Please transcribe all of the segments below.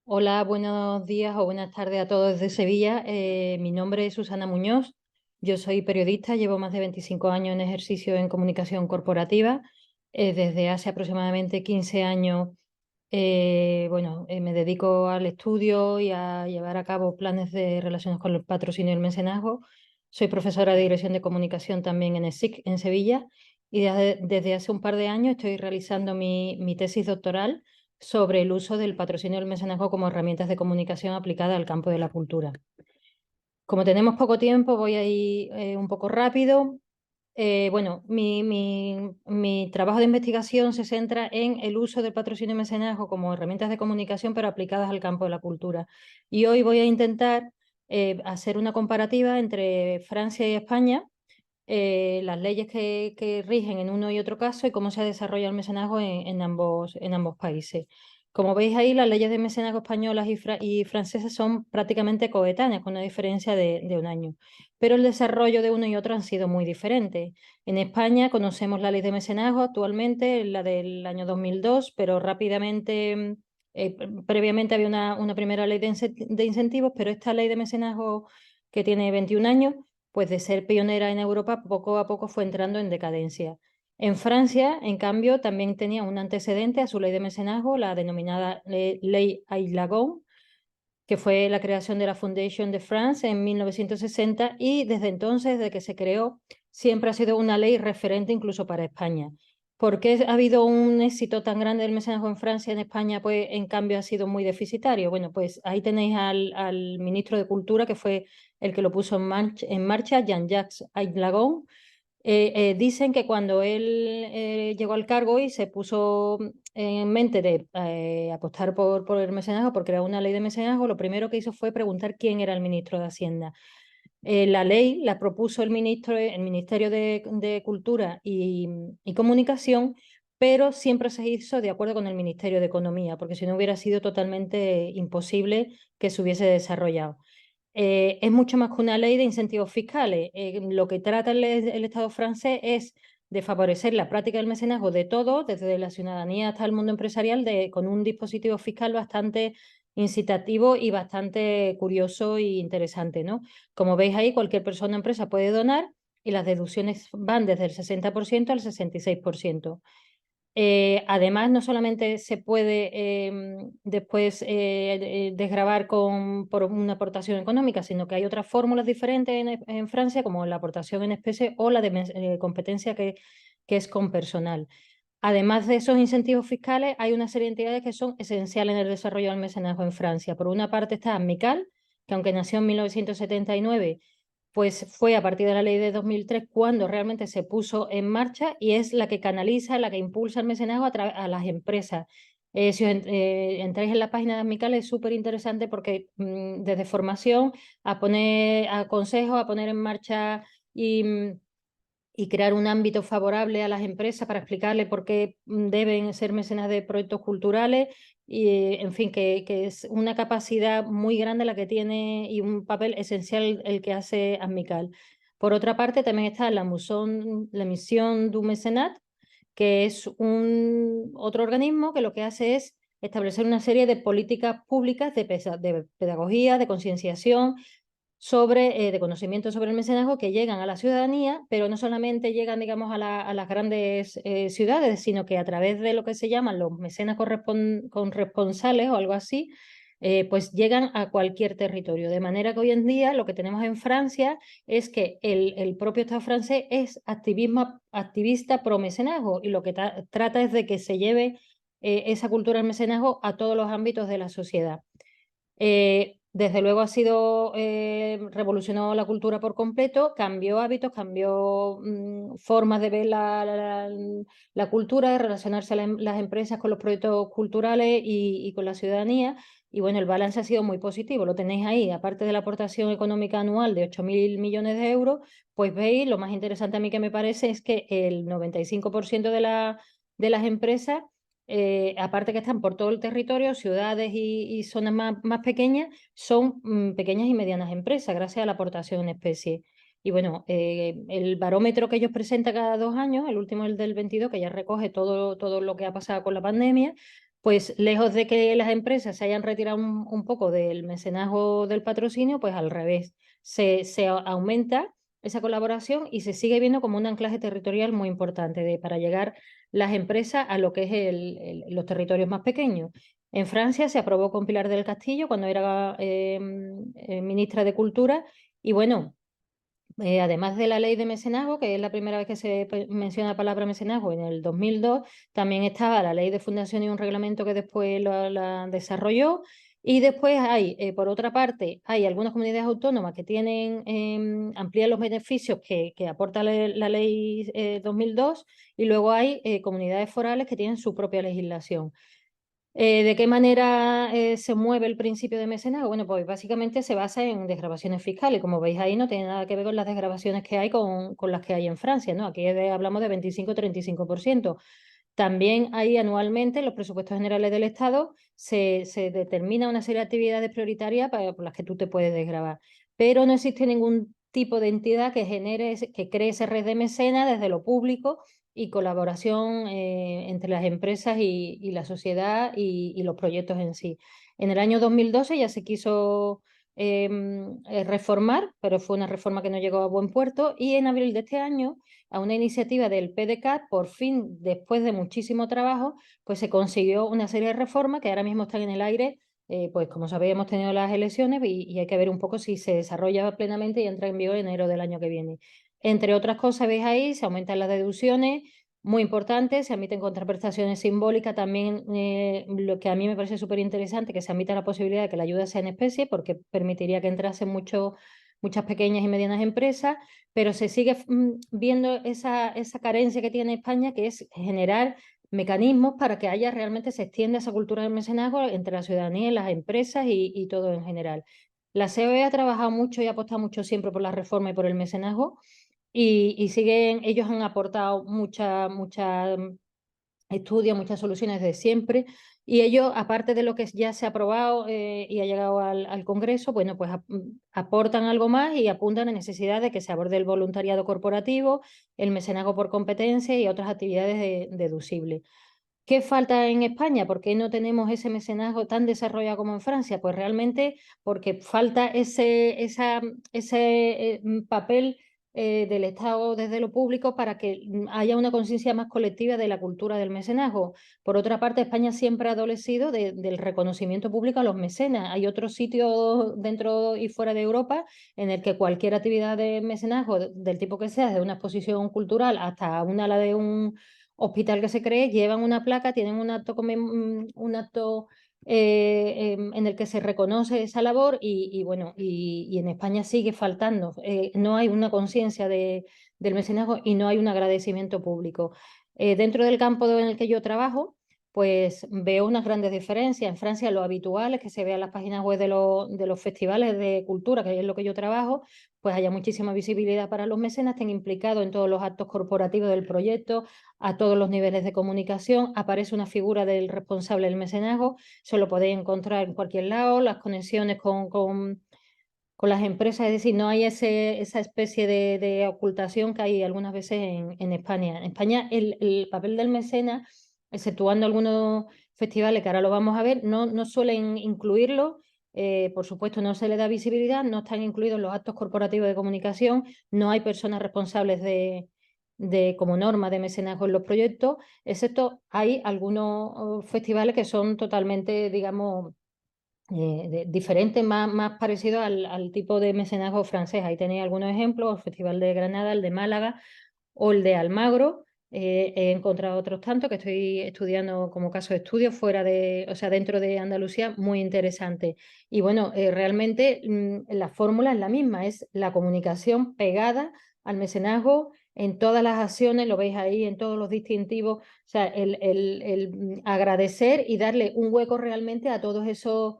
Hola, buenos días o buenas tardes a todos desde Sevilla. Mi nombre es Susana Muñoz. Yo soy periodista, llevo más de 25 años en ejercicio en comunicación corporativa. Desde hace aproximadamente 15 años, me dedico al estudio y a llevar a cabo planes de relaciones con el patrocinio y el mecenazgo. Soy profesora de Dirección de Comunicación también en ESIC, en Sevilla, y desde hace un par de años estoy realizando mi tesis doctoral sobre el uso del patrocinio y el mecenazgo como herramientas de comunicación aplicada al campo de la cultura. Como tenemos poco tiempo, voy a ir un poco rápido. Mi trabajo de investigación se centra en el uso del patrocinio y mecenazgo como herramientas de comunicación, pero aplicadas al campo de la cultura. Y hoy voy a intentar hacer una comparativa entre Francia y España, las leyes que rigen en uno y otro caso y cómo se ha desarrollado el mecenazgo en ambos países. Como veis ahí, las leyes de mecenazgo españolas y francesas son prácticamente coetáneas, con una diferencia de un año. Pero el desarrollo de uno y otro han sido muy diferentes. En España conocemos la ley de mecenazgo actualmente, la del año 2002, pero rápidamente, previamente había una primera ley de incentivos, pero esta ley de mecenazgo que tiene 21 años, pues de ser pionera en Europa, poco a poco fue entrando en decadencia. En Francia, en cambio, también tenía un antecedente a su ley de mecenazgo, la denominada Ley Aillagon, que fue la creación de la Foundation de France en 1960 y desde entonces, desde que se creó, siempre ha sido una ley referente incluso para España. ¿Por qué ha habido un éxito tan grande del mecenazgo en Francia? En España, pues en cambio ha sido muy deficitario. Bueno, pues ahí tenéis al ministro de Cultura, que fue el que lo puso en marcha, Jean-Jacques Aillagon. Dicen que cuando él llegó al cargo y se puso en mente de apostar por el mecenazgo, porque era una ley de mecenazgo, lo primero que hizo fue preguntar quién era el ministro de Hacienda. La ley la propuso el Ministerio de Cultura y Comunicación, pero siempre se hizo de acuerdo con el Ministerio de Economía, porque si no hubiera sido totalmente imposible que se hubiese desarrollado. Es mucho más que una ley de incentivos fiscales. Lo que trata el Estado francés es de favorecer la práctica del mecenazgo de todo, desde la ciudadanía hasta el mundo empresarial, con un dispositivo fiscal bastante incitativo y bastante curioso e interesante, ¿no? Como veis ahí, cualquier persona o empresa puede donar y las deducciones van desde el 60% al 66%. Además, no solamente se puede después desgravar por una aportación económica, sino que hay otras fórmulas diferentes en Francia, como la aportación en especie o la de competencia que es con personal. Además de esos incentivos fiscales, hay una serie de entidades que son esenciales en el desarrollo del mecenazgo en Francia. Por una parte está Amical, que aunque nació en 1979, pues fue a partir de la ley de 2003 cuando realmente se puso en marcha y es la que canaliza, la que impulsa el mecenazgo a las empresas. Si os entráis en la página de Amical es súper interesante porque desde formación a poner a consejos, a poner en marcha y crear un ámbito favorable a las empresas para explicarle por qué deben ser mecenas de proyectos culturales y, en fin, que es una capacidad muy grande la que tiene y un papel esencial el que hace Amical. Por otra parte, también está la Misión du Mecenat, que es otro organismo que lo que hace es establecer una serie de políticas públicas de pedagogía, de concienciación de conocimiento sobre el mecenazgo que llegan a la ciudadanía, pero no solamente llegan, digamos, a las grandes ciudades, sino que a través de lo que se llaman los mecenas corresponsales o algo así, pues llegan a cualquier territorio. De manera que hoy en día lo que tenemos en Francia es que el propio Estado francés es activista pro mecenazgo y lo que trata es de que se lleve esa cultura del mecenazgo a todos los ámbitos de la sociedad. Desde luego revolucionó la cultura por completo, cambió hábitos, cambió formas de ver la cultura, de relacionarse las empresas con los proyectos culturales y con la ciudadanía. Y bueno, el balance ha sido muy positivo, lo tenéis ahí, aparte de la aportación económica anual de 8.000 millones de euros, pues veis, lo más interesante a mí que me parece es que el 95% de las empresas aparte que están por todo el territorio, ciudades y zonas más pequeñas, son pequeñas y medianas empresas, gracias a la aportación en especie. Y bueno, el barómetro que ellos presentan cada 2 años, el último es el del 22, que ya recoge todo lo que ha pasado con la pandemia, pues lejos de que las empresas se hayan retirado un poco del mecenazgo del patrocinio, pues al revés, se aumenta esa colaboración y se sigue viendo como un anclaje territorial muy importante para llegar las empresas a lo que es los territorios más pequeños. En Francia se aprobó con Pilar del Castillo cuando era ministra de Cultura y bueno, además de la ley de mecenazgo, que es la primera vez que se menciona la palabra mecenazgo en el 2002, también estaba la ley de fundación y un reglamento que después la desarrolló. Y después hay, por otra parte, hay algunas comunidades autónomas que tienen, amplían los beneficios que aporta la ley 2002 y luego hay comunidades forales que tienen su propia legislación. ¿De qué manera se mueve el principio de mecenazgo? Bueno, pues básicamente se basa en desgravaciones fiscales. Como veis ahí, no tiene nada que ver con las desgravaciones que hay con las que hay en Francia, ¿no? Aquí hablamos de 25-35%. También hay anualmente en los presupuestos generales del Estado se determina una serie de actividades prioritarias por las que tú te puedes desgravar. Pero no existe ningún tipo de entidad que que cree esa red de mecenas desde lo público y colaboración entre las empresas y la sociedad y los proyectos en sí. En el año 2012 ya se quiso reformar, pero fue una reforma que no llegó a buen puerto y en abril de este año, a una iniciativa del PDCAT, por fin, después de muchísimo trabajo, pues se consiguió una serie de reformas que ahora mismo están en el aire. Pues como sabéis, hemos tenido las elecciones y hay que ver un poco si se desarrolla plenamente y entra en vigor en enero del año que viene. Entre otras cosas, veis ahí, se aumentan las deducciones, muy importante, se admiten contraprestaciones simbólicas, también lo que a mí me parece súper interesante, que se admita la posibilidad de que la ayuda sea en especie, porque permitiría que entrasen muchas pequeñas y medianas empresas, pero se sigue viendo esa carencia que tiene España, que es generar mecanismos para que haya realmente se extienda esa cultura del mecenazgo entre la ciudadanía y las empresas y todo en general. La COE ha trabajado mucho y ha apostado mucho siempre por la reforma y por el mecenazgo y siguen, ellos han aportado mucha estudios, muchas soluciones de siempre. Y ellos, aparte de lo que ya se ha aprobado y ha llegado al Congreso, bueno, pues aportan algo más y apuntan a necesidad de que se aborde el voluntariado corporativo, el mecenazgo por competencia y otras actividades deducibles. ¿Qué falta en España? ¿Por qué no tenemos ese mecenazgo tan desarrollado como en Francia? Pues realmente porque falta ese papel del Estado desde lo público para que haya una conciencia más colectiva de la cultura del mecenazgo. Por otra parte, España siempre ha adolecido del reconocimiento público a los mecenas. Hay otros sitios dentro y fuera de Europa en el que cualquier actividad de mecenazgo, del tipo que sea, desde una exposición cultural hasta la de un hospital que se cree, llevan una placa, tienen un acto en el que se reconoce esa labor bueno, y en España sigue faltando. No hay una conciencia del mecenazgo y no hay un agradecimiento público. Dentro del campo en el que yo trabajo, pues veo unas grandes diferencias. En Francia lo habitual es que se vea en las páginas web de los festivales de cultura, que es lo que yo trabajo, pues haya muchísima visibilidad para los mecenas, estén implicados en todos los actos corporativos del proyecto, a todos los niveles de comunicación, aparece una figura del responsable del mecenazgo, se lo podéis encontrar en cualquier lado, las conexiones con las empresas, es decir, no hay esa especie de ocultación que hay algunas veces en España. En España el papel del mecenas, exceptuando algunos festivales que ahora lo vamos a ver, no suelen incluirlo. Por supuesto, no se le da visibilidad, no están incluidos los actos corporativos de comunicación, no hay personas responsables como norma de mecenazgo en los proyectos, excepto hay algunos festivales que son totalmente, digamos, diferentes, más parecidos al tipo de mecenazgo francés. Ahí tenéis algunos ejemplos, el Festival de Granada, el de Málaga o el de Almagro. He encontrado otros tantos que estoy estudiando como caso de estudio o sea, dentro de Andalucía, muy interesante. Y bueno, realmente la fórmula es la misma, es la comunicación pegada al mecenazgo en todas las acciones, lo veis ahí, en todos los distintivos, o sea, el agradecer y darle un hueco realmente a todos esos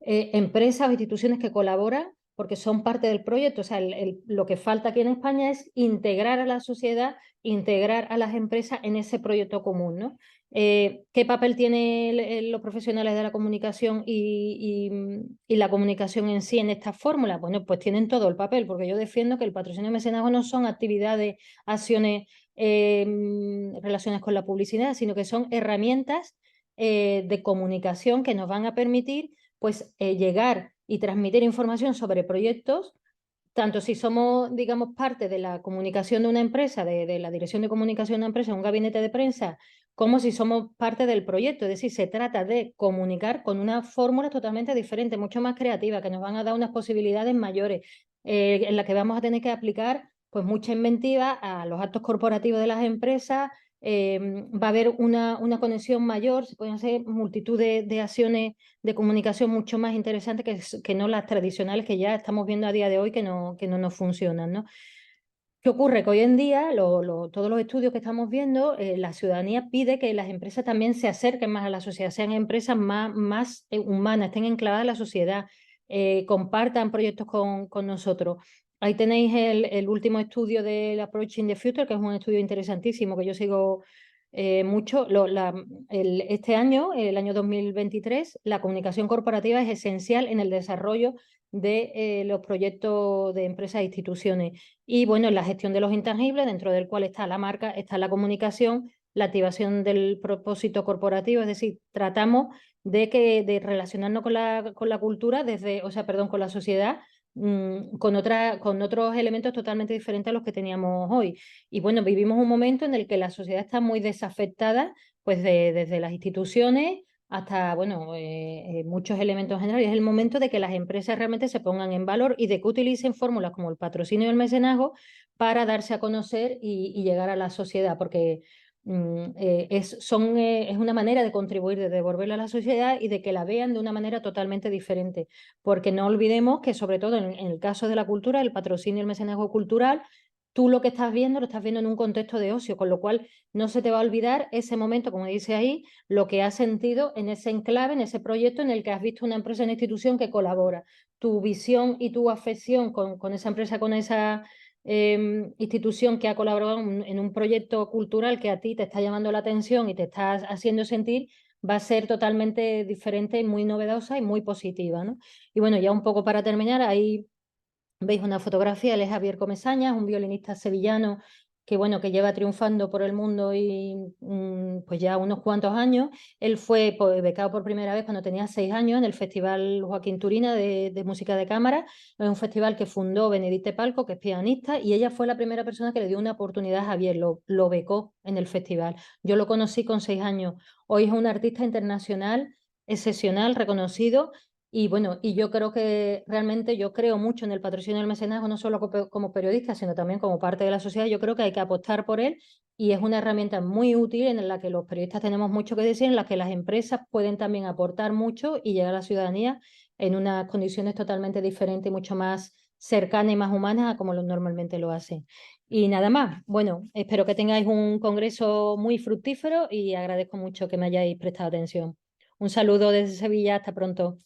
empresas o instituciones que colaboran porque son parte del proyecto. O sea, lo que falta aquí en España es integrar a la sociedad, integrar a las empresas en ese proyecto común, ¿no? ¿Qué papel tienen los profesionales de la comunicación y la comunicación en sí en esta fórmula? Bueno, pues tienen todo el papel, porque yo defiendo que el patrocinio y mecenazgo no son actividades, acciones relacionadas con la publicidad, sino que son herramientas de comunicación que nos van a permitir pues, llegar y transmitir información sobre proyectos, tanto si somos, digamos, parte de la comunicación de una empresa, de la dirección de comunicación de una empresa, un gabinete de prensa, como si somos parte del proyecto. Es decir, se trata de comunicar con una fórmula totalmente diferente, mucho más creativa, que nos van a dar unas posibilidades mayores, en la que vamos a tener que aplicar pues, mucha inventiva a los actos corporativos de las empresas. Va a haber una conexión mayor, se pueden hacer multitud de acciones de comunicación mucho más interesantes que no las tradicionales que ya estamos viendo a día de hoy que no nos funcionan, ¿no? ¿Qué ocurre? Que hoy en día, todos los estudios que estamos viendo, la ciudadanía pide que las empresas también se acerquen más a la sociedad, sean empresas más humanas, estén enclavadas en la sociedad, compartan proyectos con nosotros. Ahí tenéis el último estudio del Approaching the Future, que es un estudio interesantísimo que yo sigo mucho. Este año, el año 2023, la comunicación corporativa es esencial en el desarrollo de los proyectos de empresas e instituciones. Y bueno, en la gestión de los intangibles, dentro del cual está la marca, está la comunicación, la activación del propósito corporativo, es decir, tratamos de relacionarnos con la cultura desde, o sea, perdón, con la sociedad, con otros elementos totalmente diferentes a los que teníamos hoy. Y bueno, vivimos un momento en el que la sociedad está muy desafectada, pues desde las instituciones hasta, bueno, muchos elementos generales. Es el momento de que las empresas realmente se pongan en valor y de que utilicen fórmulas como el patrocinio y el mecenazgo para darse a conocer y llegar a la sociedad, porque es una manera de contribuir, de devolverla a la sociedad y de que la vean de una manera totalmente diferente. Porque no olvidemos que, sobre todo en el caso de la cultura, el patrocinio y el mecenazgo cultural, tú lo que estás viendo lo estás viendo en un contexto de ocio, con lo cual no se te va a olvidar ese momento, como dice ahí, lo que has sentido en ese enclave, en ese proyecto en el que has visto una empresa, una institución que colabora. Tu visión y tu afección con esa empresa, con esa institución que ha colaborado en un proyecto cultural que a ti te está llamando la atención y te está haciendo sentir, va a ser totalmente diferente, muy novedosa y muy positiva, ¿no? Y bueno, ya un poco para terminar, ahí veis una fotografía, él es Javier Comesaña, un violinista sevillano que, bueno, que lleva triunfando por el mundo y pues ya unos cuantos años. Él fue becado por primera vez cuando tenía 6 años en el Festival Joaquín Turina de Música de Cámara. Es un festival que fundó Benedicte Palco, que es pianista, y ella fue la primera persona que le dio una oportunidad a Javier, lo becó en el festival. Yo lo conocí con 6 años. Hoy es un artista internacional, excepcional, reconocido. Y bueno, y yo creo que realmente yo creo mucho en el patrocinio del mecenazgo, no solo como periodista, sino también como parte de la sociedad. Yo creo que hay que apostar por él y es una herramienta muy útil en la que los periodistas tenemos mucho que decir, en la que las empresas pueden también aportar mucho y llegar a la ciudadanía en unas condiciones totalmente diferentes y mucho más cercanas y más humanas a como normalmente lo hacen. Y nada más, bueno, espero que tengáis un congreso muy fructífero y agradezco mucho que me hayáis prestado atención. Un saludo desde Sevilla, hasta pronto.